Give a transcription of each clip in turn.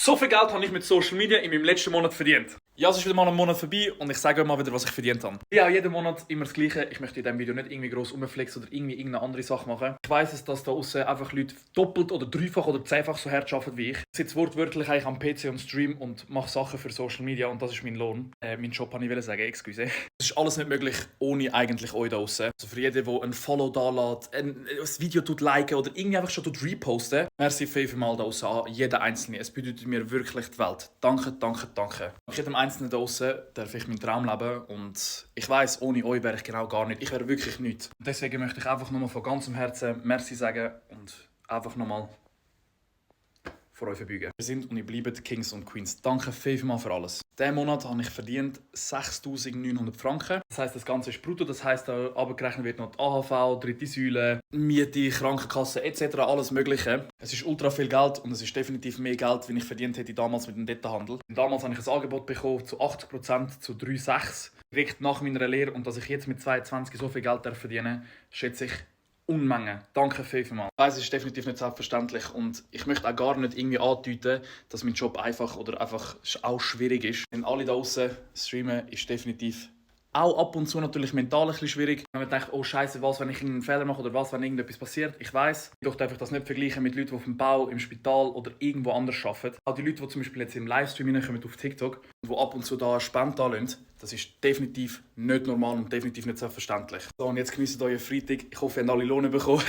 So viel Geld habe ich mit Social Media in meinem letzten Monat verdient. Ja, es ist wieder mal ein Monat vorbei und ich sage euch mal wieder, was ich verdient habe. Ja, auch jeden Monat immer das Gleiche. Ich möchte in diesem Video nicht irgendwie gross rumflexen oder irgendwie irgendeine andere Sache machen. Ich weiss, dass da draussen einfach Leute doppelt oder dreifach oder zehnfach so hart arbeiten wie ich. Ich sitze wortwörtlich eigentlich am PC und stream und mache Sachen für Social Media und das ist mein Lohn. Mein Job kann ich sagen, excuse. Das ist alles nicht möglich ohne eigentlich euch da draussen. Also für jeden, der ein Follow da lässt, ein Video liken oder irgendwie einfach schon reposten. Merci vielmal da draussen an jeden Einzelnen. Es bedeutet mir wirklich die Welt. Danke, danke, danke. Jedem Einzelnen da draussen darf ich meinen Traum leben und ich weiss, ohne euch wäre ich genau gar nicht. Ich wäre wirklich nichts. Deswegen möchte ich einfach nochmal von ganzem Herzen Merci sagen und einfach nochmal vor euch verbeugen. Wir sind und ihr bleibt Kings und Queens. Danke vielmals für alles. Diesen Monat habe ich verdient 6'900 Franken. Das heisst, das Ganze ist brutto. Das heisst, da abgerechnet wird noch die AHV, dritte Säule, Miete, Krankenkasse etc. Alles Mögliche. Es ist ultra viel Geld und es ist definitiv mehr Geld, wie ich verdient hätte damals mit dem Detailhandel. Damals habe ich ein Angebot bekommen zu 80% zu 3,6 direkt nach meiner Lehre. Und dass ich jetzt mit 22 so viel Geld verdienen darf, schätze ich Unmengen. Danke vielmals. Ich weiss, es ist definitiv nicht selbstverständlich und ich möchte auch gar nicht irgendwie andeuten, dass mein Job einfach oder einfach auch schwierig ist. Wenn alle da draussen streamen, ist definitiv auch ab und zu natürlich mental ein bisschen schwierig. Wenn man denkt, oh Scheiße, was, wenn ich einen Fehler mache oder was, wenn irgendetwas passiert. Ich weiss, doch darf ich das nicht vergleichen mit Leuten, die auf dem Bau, im Spital oder irgendwo anders arbeiten. Auch die Leute, die zum Beispiel jetzt im Livestream hineinkommen auf TikTok und die ab und zu da eine Spende anlassen, das ist definitiv nicht normal und definitiv nicht selbstverständlich. So, und jetzt genießt euren Freitag. Ich hoffe, ihr habt alle Lohn bekommen.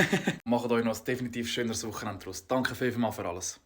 Macht euch noch ein definitiv schöneres Wochenende daraus. Danke vielmals für alles.